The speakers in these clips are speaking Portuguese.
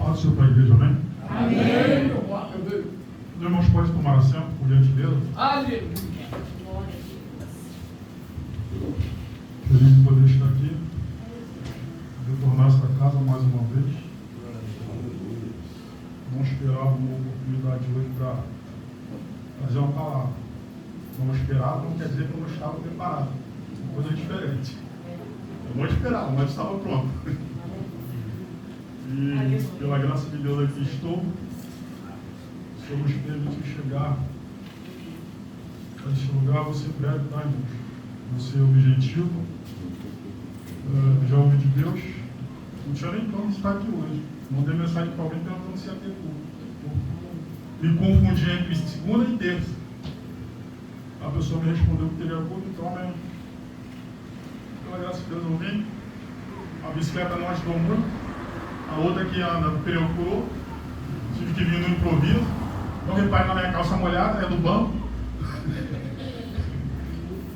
Pode ser para a igreja, amém? Amém. Os irmãos podem tomar assento, por gentileza. Aleluia. Feliz de poder estar aqui, retornar a esta casa mais uma vez. Não esperava uma oportunidade hoje para fazer uma palavra. Não esperava não quer dizer que eu não estava preparado. Uma coisa diferente. Eu não esperava, mas estava pronto. E pela graça de Deus aqui estou. Se eu nos permitir chegar a este lugar, você breve, tá, irmãos? No seu objetivo, já ouvi de Deus, não tinha nem plano de estar aqui hoje. Mandei mensagem para alguém perguntando se ia ter culto. Me confundi entre segunda e terça. A pessoa me respondeu que teria culto, então, pela graça de Deus, eu vim. A bicicleta não ajudou muito. A outra que anda preocupou. Tive que vir no improviso. Não repare na minha calça molhada, é do banco.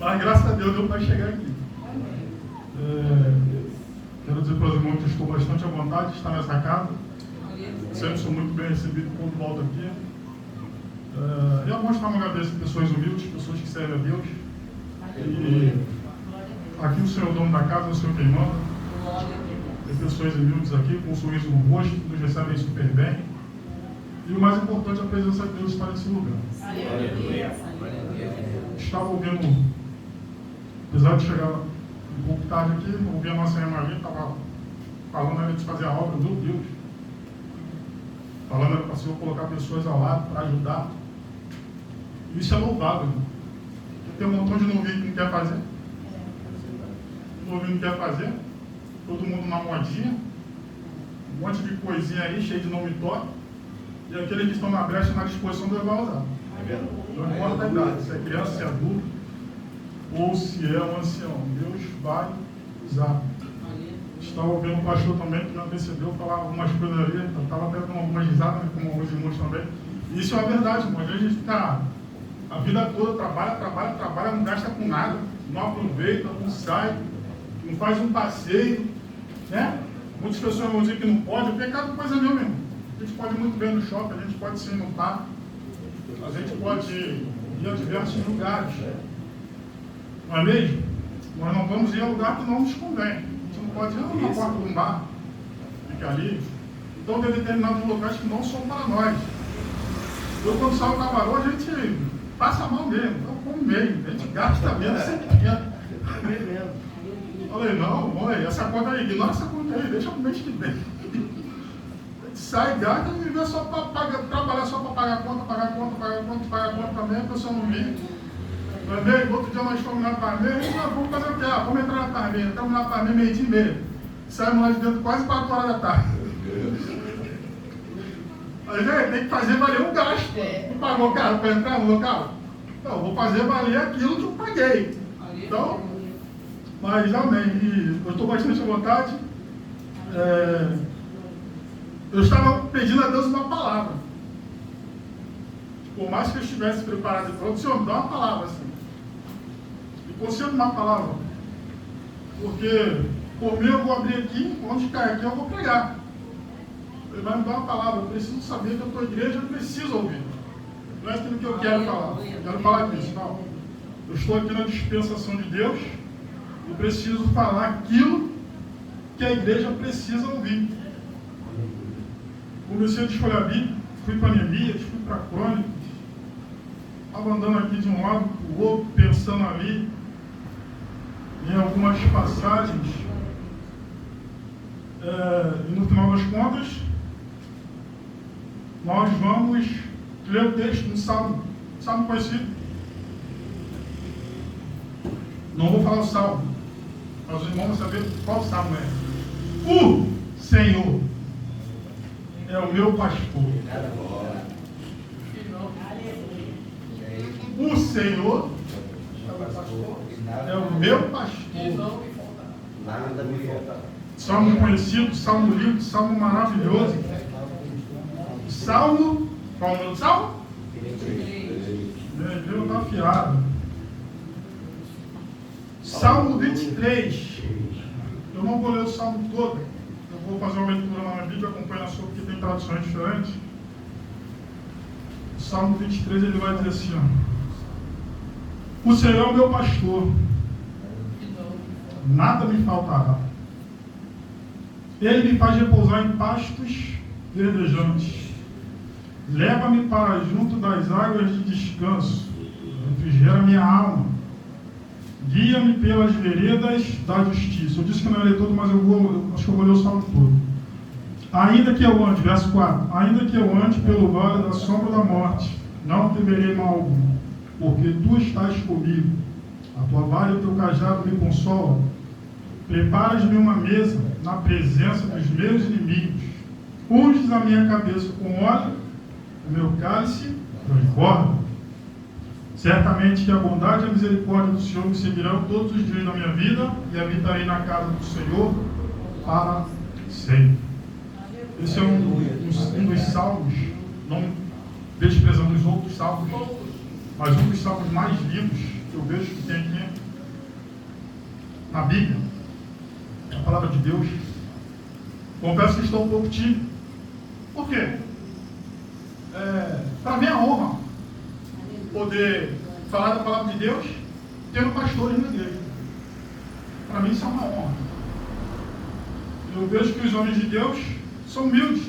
Mas graças a Deus deu para chegar aqui. Quero dizer para os irmãos que estou bastante à vontade de estar nessa casa. Sempre sou muito bem recebido quando volto aqui. E é bom estar no lugar dessas pessoas humildes, pessoas que servem a Deus. E aqui o Senhor é o dono da casa, o Senhor quem manda. Tem pessoas humildes aqui, com um sorriso no rosto, que nos recebem super bem. E o mais importante, a presença de Deus está nesse lugar. Estava ouvindo, apesar de chegar um pouco tarde aqui, ouvi a nossa irmã ali, estava falando ali de fazer a obra, meu Deus. Falando para o Senhor colocar pessoas ao lado para ajudar. E isso é louvável. Né? Tem um montão de novinho que não quer fazer. Novinho não quer fazer. Todo mundo na modinha. Um monte de coisinha aí, cheio de nome top. E aqueles que estão na brecha, na disposição, Deus vai usar. Não importa a idade, se é criança, se é adulto, ou se é um ancião. Deus vai usar. Estava ouvindo o pastor também, que me antecedeu, falar algumas coisas ali. Eu estava até dando algumas risadas, né, como alguns irmãos também. E isso é uma verdade, irmão. A gente fica a vida toda, trabalha, não gasta com nada, não aproveita, não sai, não faz um passeio, né? Muitas pessoas vão dizer que não pode, o pecado é coisa nenhuma, irmão. A gente pode ir muito bem no shopping, a gente pode sim no parque, a gente pode ir a diversos lugares, não é mesmo? Nós não vamos ir a lugar que não nos convém. A gente não pode ir na porta de um bar, fica ali. Então tem determinados locais que não são para nós. Eu quando saio do camarão, a gente passa a mão mesmo, então como meio, a gente gasta menos sempre quer. Falei, não, mãe, essa conta aí, ignora essa conta aí, deixa pro mês que vem. Sai, gasta e viver só para trabalhar só para pagar a conta também, a pessoa não vive. Também, outro dia nós fomos na Parmeira, vamos fazer o quê? Vamos entrar na Parmeira, estamos na Parmeira meio-dia e meia. Saímos lá de dentro quase 4 horas da tarde. Aí, tem que fazer valer um gasto. Não pagou caro para entrar no local? Então, vou fazer valer aquilo que eu paguei. Então, mas amém. E eu estou bastante à vontade. Eu estava pedindo a Deus uma palavra. Por mais que eu estivesse preparado e pronto, Senhor, me dá uma palavra assim. E consigo uma palavra. Porque por mim eu vou abrir aqui, onde cair aqui eu vou pregar. Ele vai me dar uma palavra. Eu preciso saber que a tua igreja precisa ouvir. Não é aquilo que eu quero falar. Eu quero falar disso, não. Eu estou aqui na dispensação de Deus e preciso falar aquilo que a igreja precisa ouvir. Comecei a desfolhar a Bíblia, fui para Neemias, fui para Crônicas, estava andando aqui de um lado para o outro, pensando ali em algumas passagens. E no final das contas, nós vamos ler o texto no Salmo conhecido. Não vou falar o Salmo, mas os irmãos vão saber qual Salmo é. O Senhor é o meu pastor. O Senhor é o meu pastor. Nada me faltará. Salmo conhecido, salmo lindo, salmo maravilhoso. Salmo, qual é o nome do salmo? Meu, está afiado. Salmo 23. Eu não vou ler o salmo todo. Eu vou fazer uma leitura na Bíblia, acompanha a sua, porque tem traduções diferentes. O Salmo 23, ele vai dizer assim, ó: o Senhor é o meu pastor, nada me faltará. Ele me faz repousar em pastos verdejantes. Leva-me para junto das águas de descanso. Refrigera minha alma. Guia-me pelas veredas da justiça. Eu disse que não ia ler todo, mas acho que eu vou ler o salmo todo. Ainda que eu ande, verso 4. Ainda que eu ande pelo vale da sombra da morte, não temerei mal algum, porque tu estás comigo. A tua vara e o teu cajado me consolam. Preparas-me uma mesa na presença dos meus inimigos. Unges a minha cabeça com óleo, o meu cálice transborda. Certamente que a bondade e a misericórdia do Senhor me seguirão todos os dias da minha vida, e habitarei na casa do Senhor para sempre. Esse é um dos salmos, não desprezando os outros salmos, mas um dos salmos mais lindos que eu vejo que tem aqui na Bíblia. É a palavra de Deus. Confesso que estou um pouco tímido. Por quê? Para mim é honra poder falar da palavra de Deus tendo pastores na igreja. Para mim isso é uma honra. Eu vejo que os homens de Deus são humildes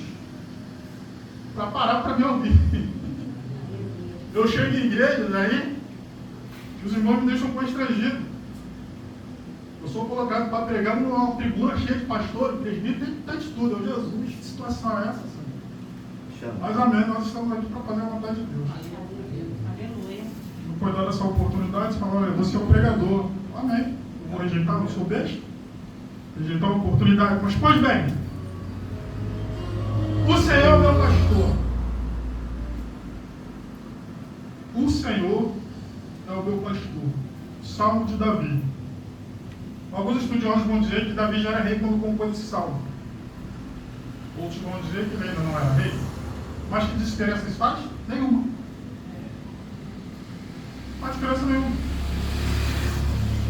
para parar para me ouvir. Eu chego em igrejas aí, os irmãos me deixam constrangido. Eu sou colocado para pregar numa tribuna cheia de pastores, presbíteros, tem de tudo. Eu, Jesus, que situação é essa, Senhor? Mas amém, nós estamos aqui para fazer a vontade de Deus. Não foi dada essa oportunidade, você falou, olha, você é o pregador. Amém. Eu vou rejeitar, não sou besta. Rejeitar a oportunidade. Mas, pois bem, o Senhor é o meu pastor. O Senhor é o meu pastor. Salmo de Davi. Alguns estudiosos vão dizer que Davi já era rei quando compôs esse salmo. Outros vão dizer que ele ainda não era rei. Mas que diferença isso faz? Nenhuma. Não faz diferença nenhuma.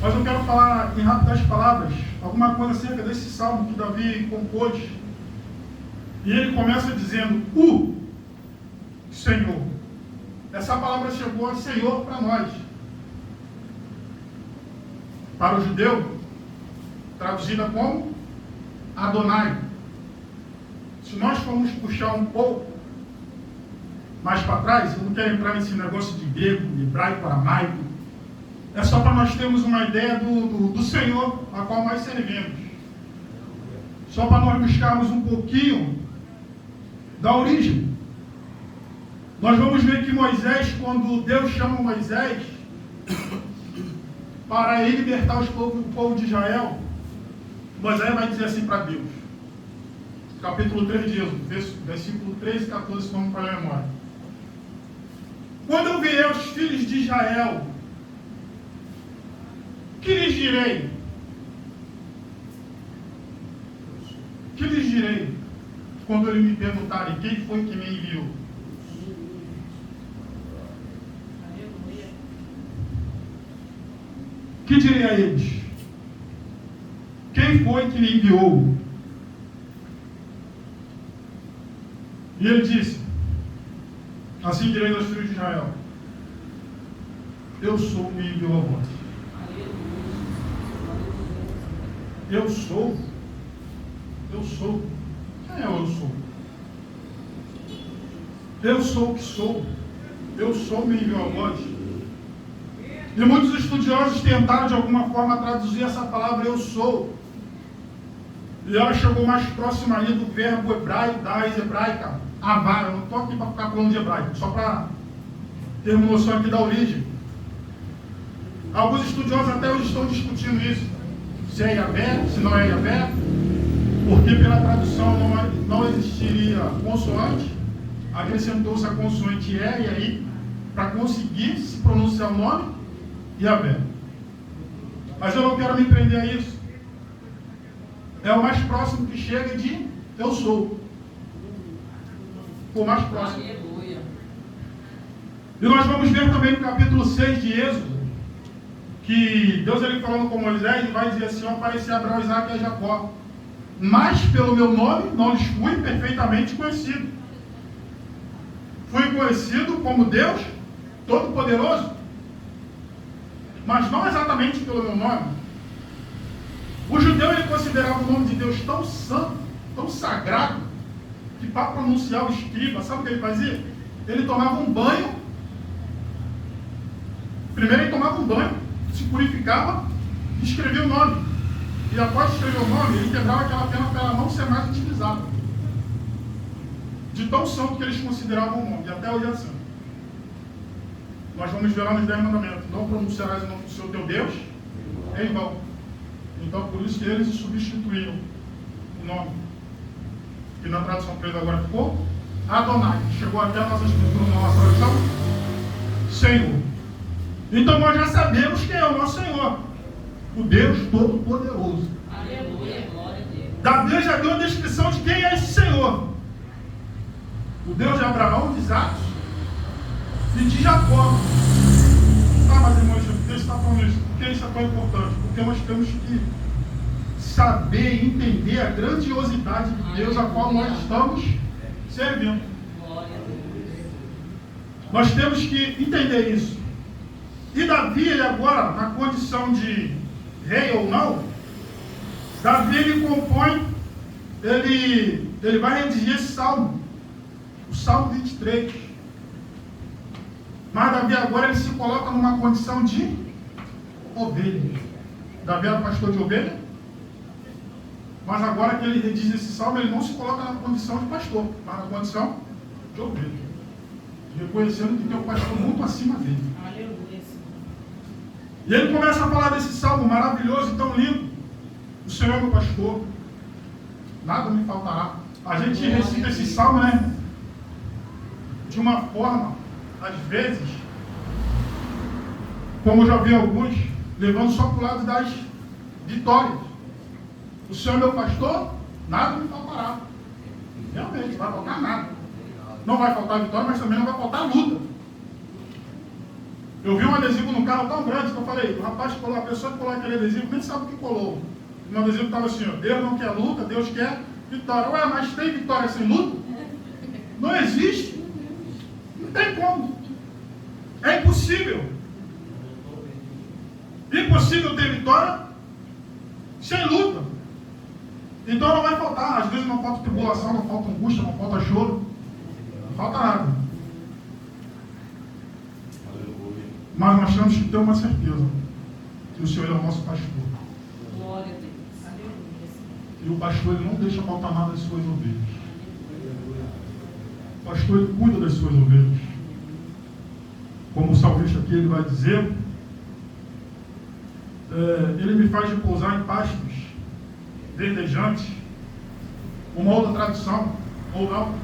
Mas eu quero falar em rápidas palavras alguma coisa acerca desse salmo que Davi compôs. E ele começa dizendo, o Senhor. Essa palavra chegou a Senhor para nós. Para o judeu, traduzida como Adonai. Se nós formos puxar um pouco mais para trás, eu não quero entrar nesse negócio de grego, de hebraico, aramaico. É só para nós termos uma ideia do Senhor a qual nós servimos. Só para nós buscarmos um pouquinho da origem. Nós vamos ver que Moisés, quando Deus chama Moisés para ele libertar o povo de Israel, Moisés vai dizer assim para Deus, capítulo 3 de Êxodo, versículo 13 e 14, vamos para a memória. Quando eu vier aos filhos de Israel, que lhes direi? Que lhes direi? Quando eles me perguntarem quem foi que me enviou? Que direi a eles? Quem foi que me enviou? E ele disse, assim direi aos filhos de Israel, eu sou, me enviou a vós. Eu sou. Quem é eu sou? Eu sou o que sou. Eu sou, me enviou a vós. E muitos estudiosos tentaram de alguma forma traduzir essa palavra eu sou. E ela chegou mais próxima ali do verbo hebraico, da raiz hebraica, avá. Eu não estou aqui para ficar falando de hebraico, só para ter uma noção aqui da origem. Alguns estudiosos até hoje estão discutindo isso. Se é Yahvé, se não é Yahvé, porque pela tradução não existiria consoante, acrescentou-se a consoante e aí, para conseguir se pronunciar o nome, Yahvé. Mas eu não quero me prender a isso. É o mais próximo que chega de eu sou. O mais próximo. Aleluia. E nós vamos ver também no capítulo 6 de Êxodo, que Deus ele falando com Moisés, ele vai dizer assim, aparecer Abraão, Isaac e Jacó. mas pelo meu nome não lhes fui perfeitamente conhecido. Fui conhecido como Deus Todo-Poderoso, mas não exatamente pelo meu nome. O judeu, ele considerava o nome de Deus tão santo, tão sagrado, que para pronunciar o escriba, sabe o que ele fazia? Ele tomava um banho. Primeiro ele tomava um banho, se purificava e escrevia o nome. E após escrever o nome, ele quebrava aquela pena para ela não ser mais utilizada. De tão santo que eles consideravam o nome, e até hoje é assim. Nós vamos ver lá nos 10 mandamentos: não pronunciarás o nome do Senhor teu Deus em vão. Então, por isso que eles substituíram o nome, que na tradução presa agora ficou Adonai. Chegou até a nossa escritura, na nossa tradução, Senhor. Então nós já sabemos quem é o nosso Senhor, o Deus Todo-Poderoso. Aleluia, glória a Deus. Davi já deu a descrição de quem é esse Senhor: o Deus de Abraão, de Isaac e de Jacó. Ah, mas irmãos, por que você está falando isso? Por que isso é tão importante? Porque nós temos que saber e entender a grandiosidade de Deus a qual nós estamos servindo. Glória a Deus. Nós temos que entender isso. E Davi, ele agora, na condição de rei ou não, Davi, ele compõe, ele vai redigir esse salmo, o Salmo 23. Mas Davi agora, ele se coloca numa condição de ovelha. Davi era pastor de ovelha, mas agora que ele redige esse salmo, ele não se coloca na condição de pastor, mas na condição de ovelha, reconhecendo que tem um pastor muito acima dele. Aleluia. E ele começa a falar desse salmo maravilhoso e tão lindo: o Senhor é meu pastor, nada me faltará. A gente recita esse salmo, né, de uma forma, às vezes, como eu já vi alguns, levando só para o lado das vitórias. O Senhor é meu pastor, nada me faltará. Realmente, não vai faltar nada. Não vai faltar vitória, mas também não vai faltar luta. Eu vi um adesivo no carro tão grande que eu falei: o rapaz que colou, a pessoa que colou aquele adesivo nem sabe o que colou. No adesivo estava assim: ó, Deus não quer luta, Deus quer vitória. Ué, mas tem vitória sem luta? Não existe. Não tem como. É impossível. Impossível ter vitória sem luta. Então não vai faltar. Às vezes não falta tribulação, não falta angústia, não falta choro. Não falta nada. Mas nós temos que ter uma certeza: que o Senhor é o nosso pastor. Glória a Deus. Aleluia. E o pastor, ele não deixa faltar nada das suas ovelhas. O pastor, ele cuida das suas ovelhas. Como o salmista aqui, ele vai dizer, ele me faz repousar em pastos verdejantes. Uma outra tradução, ou não,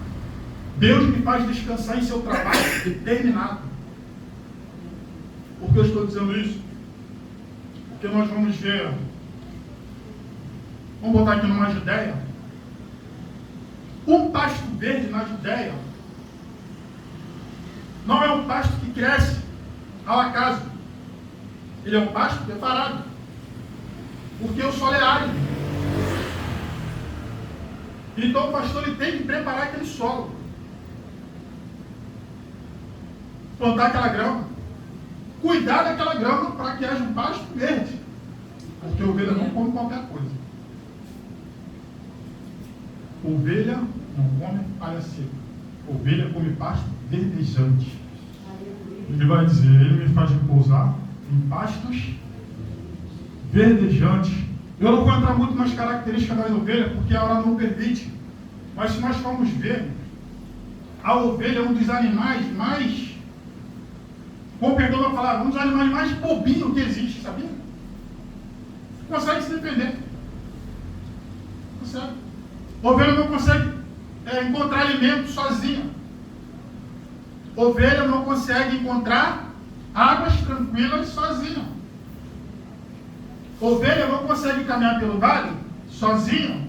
Deus me faz descansar em seu trabalho determinado. Por que eu estou dizendo isso? Porque nós vamos ver, vamos botar aqui numa Judeia, um pasto verde na Judeia não é um pasto que cresce ao acaso. Ele é um pasto preparado, porque o solo é árido. Então o pastor, ele tem que preparar aquele solo, plantar aquela grama, cuidar daquela grama para que haja um pasto verde, porque a ovelha não come qualquer coisa. Ovelha não come palha seca, ovelha come pasto verdejante. Ele vai dizer: ele me faz repousar em pastos verdejantes. Eu não vou entrar muito nas características das ovelhas, porque a hora não permite, mas se nós formos ver, a ovelha é um dos animais mais, com perdão da palavra, um dos animais mais bobinhos que existe, sabia? Consegue se defender. Consegue. Ovelha não consegue encontrar alimento sozinha. Ovelha não consegue encontrar águas tranquilas sozinha. Ovelha não consegue caminhar pelo vale sozinha.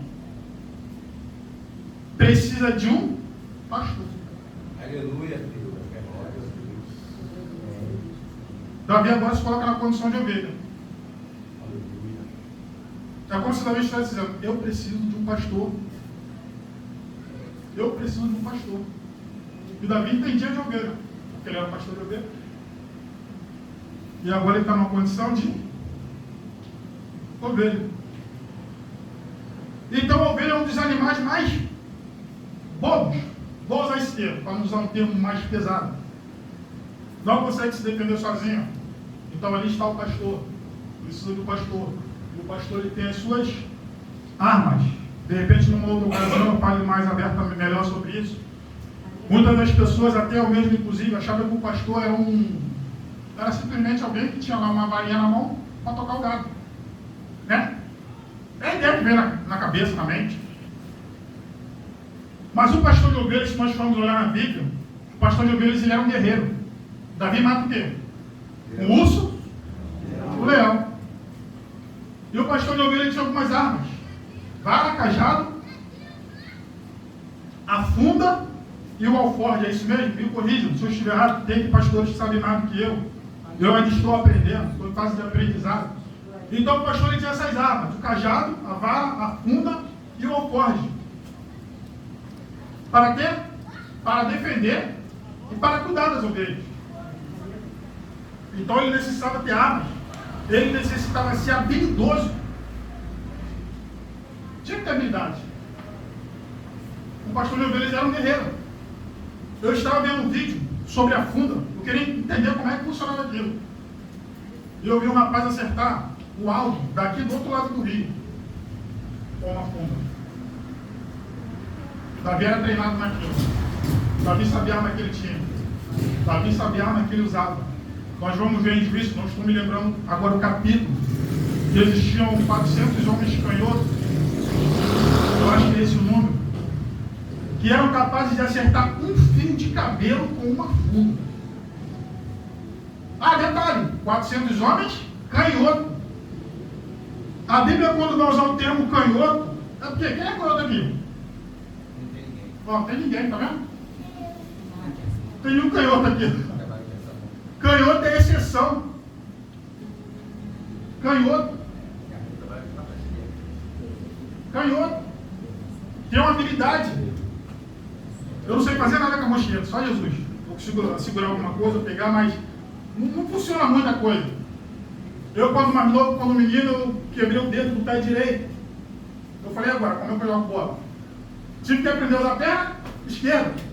Precisa de um pastor. Aleluia. Davi agora se coloca na condição de ovelha. É como se Davi estivesse dizendo, eu preciso de um pastor. Eu preciso de um pastor. E Davi entendia de ovelha, porque ele era pastor de ovelha. E agora ele está numa condição de ovelha. Então a ovelha é um dos animais mais bobos. Vou usar esse termo, para não usar um termo mais pesado. Não consegue se defender sozinho. Então ali está o pastor. Precisa do pastor. E o pastor ele tem as suas armas. De repente, numa outra ocasião, eu falo mais aberta, melhor sobre isso. Muitas das pessoas, até eu mesmo inclusive, achavam que o pastor era simplesmente alguém que tinha lá uma varinha na mão para tocar o gado. Né? É a ideia que vem na cabeça, na mente. Mas o pastor de ovelhas, se nós formos olhar na Bíblia, o pastor de ovelhas ele era um guerreiro. Davi mata o quê? Um urso, o leão. E o pastor de ovelhas tinha algumas armas. Vara, cajado, a funda e o alforje. É isso mesmo? Me corrijam. Se eu estiver errado, tem pastores que sabem mais do que eu. Eu ainda estou aprendendo, estou em fase de aprendizado. Então o pastor ele tinha essas armas: o cajado, a vara, a funda e o alforje. Para quê? Para defender e para cuidar das ovelhas. Então ele necessitava ter armas. Ele necessitava ser habilidoso. Tinha que ter habilidade. O pastor de ovelhas era um guerreiro. Eu estava vendo um vídeo sobre a funda. Eu queria entender como é que funcionava aquilo. E eu vi um rapaz acertar o alvo daqui do outro lado do rio com uma funda. Davi era treinado naquilo. Davi sabia a arma que ele tinha. Davi sabia a arma que ele usava. Nós vamos ver em Juízo, não estou me lembrando agora o capítulo, que existiam 400 homens canhotos, eu acho que é esse o número, que eram capazes de acertar um fio de cabelo com uma funda. Ah, detalhe, 400 homens, canhoto. A Bíblia, quando vai usar o termo canhoto, é porque quem é canhoto aqui? Não tem ninguém. Ó, tem ninguém, tá vendo? Tem um canhoto aqui. Canhoto é exceção. Canhoto. Canhoto. Tem uma habilidade. Eu não sei fazer nada com a mochila, só Jesus. Eu consigo segurar alguma coisa, pegar, mas não funciona muita coisa. Eu, quando mais novo, quando menino, eu quebrei o dedo do pé direito. Eu falei, agora, como é que eu jogo bola? Tive que aprender a usar a perna esquerda.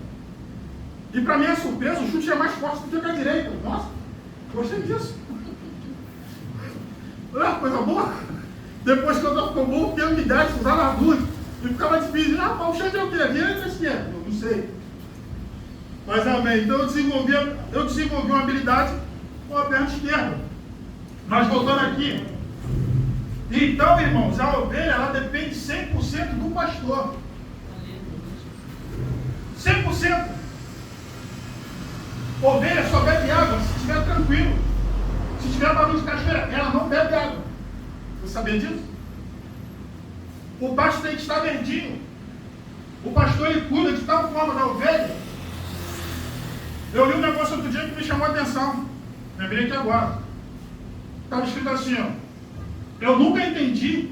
E para minha surpresa, o chute é mais forte do que o pé direito. Nossa, gostei disso. Coisa boa. Depois que eu ficou bom, tenho habilidade de usar as duas. E ficava difícil. Ah, o chute é o quê? Direito ou esquerda? Eu não sei. Mas amém. Então eu desenvolvi uma habilidade com a perna esquerda. Mas voltando aqui. Então, irmãos, a ovelha ela depende 100% do pastor. 100%. Ovelha só bebe água se estiver tranquilo. Se estiver barulho de cachoeira, ela não bebe água. Você sabia disso? O pasto tem que estar verdinho. O pastor ele cuida de tal forma da ovelha. Eu li um negócio outro dia que me chamou a atenção. Lembrei aqui agora. Estava escrito assim, ó. Eu nunca entendi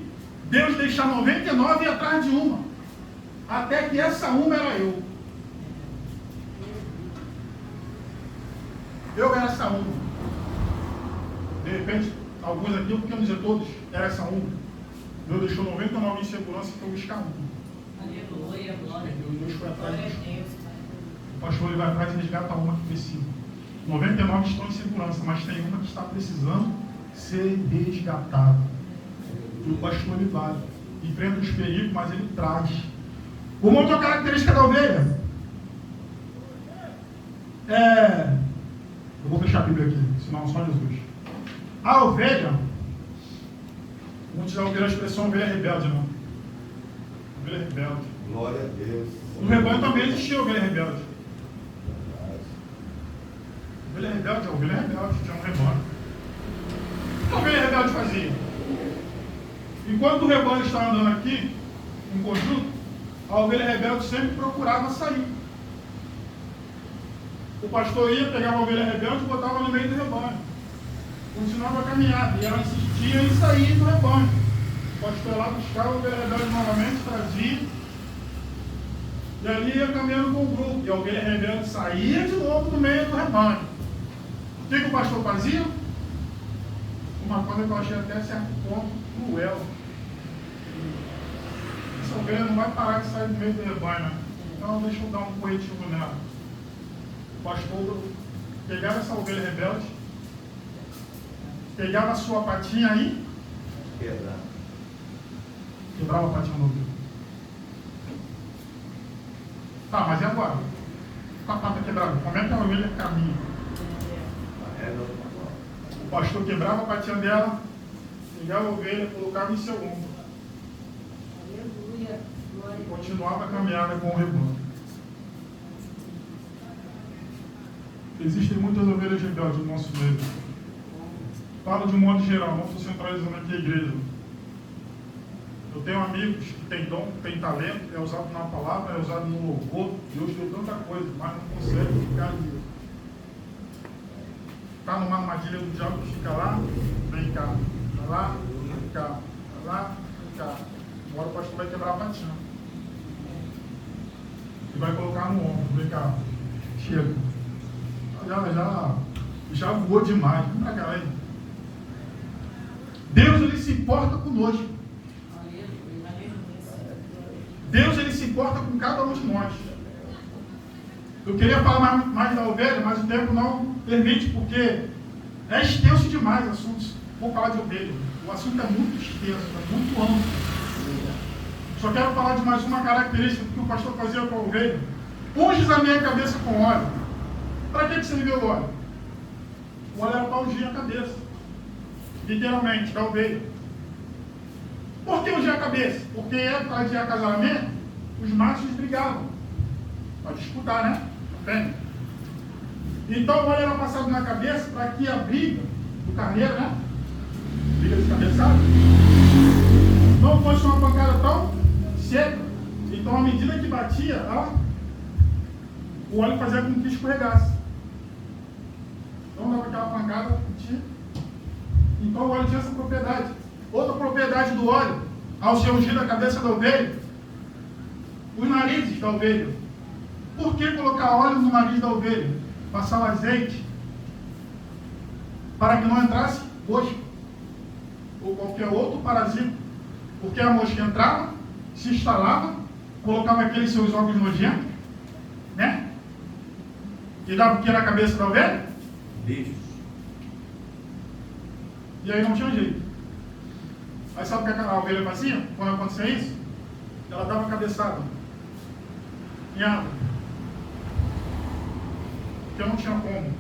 Deus deixar 99 e ir atrás de uma. Até que essa uma era eu. Eu era essa uma. De repente, alguns aqui, porque eu não dizer todos, era essa uma. Deus deixou 99 em segurança e foi buscar uma. Aleluia, glória a E Deus foi atrás Glória a disso. Deus. O pastor ele vai atrás e resgata uma que precisa. 99 estão em segurança, mas tem uma que está precisando ser resgatada. E o pastor ele vai, enfrenta os perigos, mas ele traz. Uma outra característica da ovelha eu vou fechar a Bíblia aqui, senão só Jesus. A ovelha, muitos já ouviram a expressão ovelha rebelde, não? Ovelha rebelde. Glória a Deus. No rebanho também existia ovelha rebelde. Ovelha rebelde, tinha um rebanho. O que a ovelha rebelde fazia? Enquanto o rebanho estava andando aqui, em conjunto, a ovelha rebelde sempre procurava sair. O pastor ia, pegava a ovelha rebelde e botava no meio do rebanho. Continuava a caminhar, e ela insistia em sair do rebanho. pastor lá buscava a ovelha rebelde novamente, trazia. E ali ia caminhando com o grupo. E a ovelha rebelde saía de novo do meio do rebanho. O que o pastor fazia? Uma coisa que eu achei até certo ponto cruel. Essa ovelha não vai parar de sair do meio do rebanho, né? Então deixa eu dar um corretivo nela. O pastor pegava essa ovelha rebelde, pegava a sua patinha aí, quebrava a patinha da ovelha. Tá, mas e agora? Com a pata quebrada, como é que a ovelha caminha? O pastor quebrava a patinha dela, pegava a ovelha, colocava em seu ombro. Aleluia. E continuava a caminhada com o rebanho. Existem muitas ovelhas rebeldes no nosso meio. Falo de um modo geral, não estou centralizando aqui a igreja. Eu tenho amigos que têm dom, têm talento, é usado na palavra, é usado no louvor. Deus deu tanta coisa, mas não consegue ficar ali. Está numa armadilha do diabo que fica lá, vem cá, vai lá, vem cá, vai lá, vem cá. Agora o pastor vai quebrar a patinha. E vai colocar no ombro, vem cá, chega. Já voou demais, vem pra cá aí. Deus, ele se importa conosco. Deus, ele se importa com cada um de nós. Eu queria falar mais da ovelha, mas o tempo não permite, porque é extenso demais o assunto. Vou falar de ovelha. O assunto é muito extenso, é muito amplo. Só quero falar de mais uma característica que o pastor fazia com a ovelha. Unges a minha cabeça com óleo. Para que serviu o óleo? O óleo era para ungir a cabeça. Literalmente, da ovelha. Por que ungir a cabeça? Porque época de acasalamento, os machos brigavam. Para disputar, né? Bem. Então o óleo era passado na cabeça para que a briga do carneiro, né? Briga de cabeçada, não fosse uma pancada tão seca. Então, à medida que batia, o óleo fazia com que escorregasse. Então, dava aquela pancada. Então, o óleo tinha essa propriedade. Outra propriedade do óleo, ao ser ungido a cabeça da ovelha, os narizes da ovelha. Por que colocar óleo no nariz da ovelha? Passar o azeite para que não entrasse mosca ou qualquer outro parasita. Porque a mosca entrava, se instalava, colocava aqueles seus órgãos nojentos, né? E dava o que na cabeça da ovelha? Bichos. E aí não tinha jeito. Aí sabe o que a ovelha fazia quando acontecia isso? Ela dava cabeçada em água. Porque não tinha como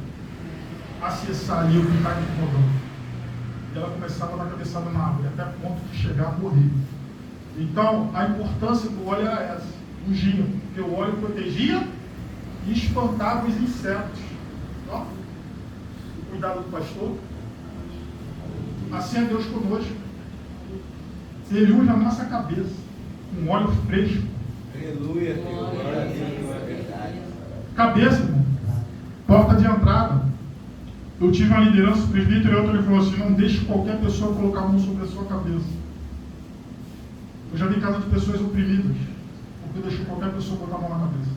acessar ali o que estava incomodando. E ela começava a dar cabeçada na árvore, até o ponto de chegar a morrer. Então, a importância do óleo era essa: ungia, porque o óleo protegia e espantava os insetos. Ó, o cuidado do pastor. Assim é Deus conosco. Ele unge a nossa cabeça com óleo fresco. Aleluia. Glória a Deus. Cabeça, irmão. Porta de entrada. Eu tive uma liderança, o presbítero, e outro, ele falou assim: não deixe qualquer pessoa colocar a mão sobre a sua cabeça. Eu já vi casos de pessoas oprimidas, porque deixou qualquer pessoa botar a mão na cabeça.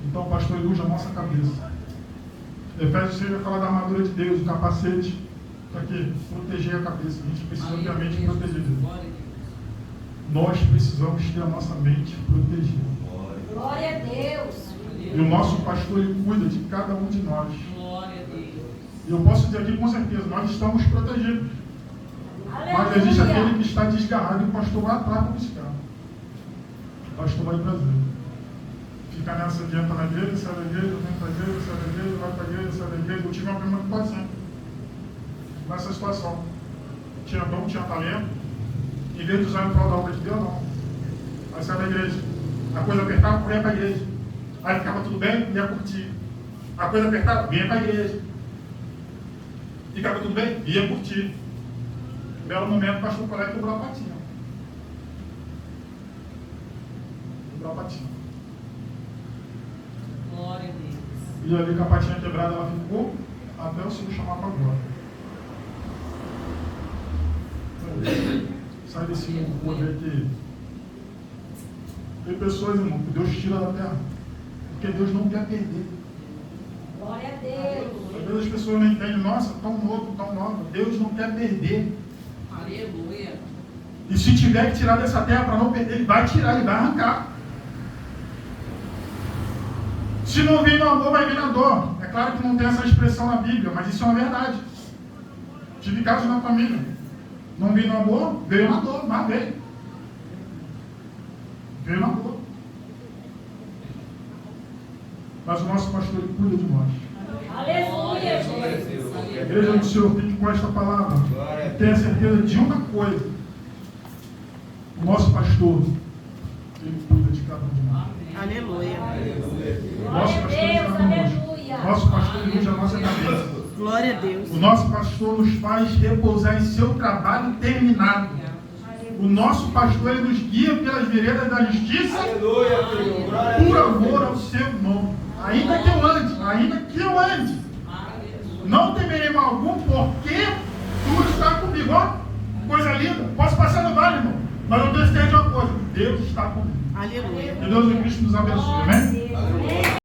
Então, o pastor, ele unge a nossa cabeça. Efésios 6 vai falar da armadura de Deus, o capacete, para quê? Proteger a cabeça. A gente precisa ter a mente protegida. Nós precisamos ter a nossa mente protegida. Glória a Deus. E o nosso pastor, ele cuida de cada um de nós. Glória a Deus. E eu posso dizer aqui com certeza, nós estamos protegidos. Mas existe aquele que está desgarrado e o pastor vai atrás para buscar. O pastor vai trazer. Fica nessa de entra na igreja, sai da igreja, vem para a igreja, sai da igreja, vai para a igreja, sai da igreja. Eu tive uma prima que pode ser nessa situação. Tinha dom, tinha talento. Em vez de usar em prol da obra de Deus, não. Aí sai da igreja. A coisa apertava, corria para a igreja. Aí ficava tudo bem, ia curtir. A coisa apertava, vinha para a igreja. Ficava tudo bem, ia curtir. Belo momento, o pastor foi lá e quebrou a patinha. Quebrou a patinha. Glória a Deus. E ali com a patinha quebrada ela ficou até o Senhor chamar para agora. Sai desse mundo poder que tem pessoas, irmão, que Deus tira da terra. Porque Deus não quer perder. Glória a Deus. Às vezes as pessoas não entendem, nossa, tão novo, tão nova. Deus não quer perder. Aleluia. E se tiver que tirar dessa terra para não perder, Ele vai tirar, Ele vai arrancar. Se não vir no amor, vai vir na dor. É claro que não tem essa expressão na Bíblia, mas isso é uma verdade. Tive casos na família. Não veio no amor, veio na dor, mas veio. Veio na dor. Mas o nosso pastor, ele cuida de nós. Aleluia. A igreja do Senhor fique com esta palavra. E tenha certeza de uma coisa. O nosso pastor, ele cuida de cada um de nós. Aleluia. O nosso pastor está conosco. O nosso pastor dirige a nossa cabeça. Glória a Deus. O nosso pastor nos faz repousar em seu trabalho terminado. O nosso pastor, ele nos guia pelas veredas da justiça. Aleluia, Senhor. Glória a Por Deus. amor ao seu nome. Ainda que eu ande, não temerei mal algum, porque tu está comigo. Ó, coisa linda. Posso passar no vale, irmão, mas eu tenho certeza de uma coisa: Deus está comigo. Aleluia. Que Deus em Cristo nos abençoe, amém? Amém.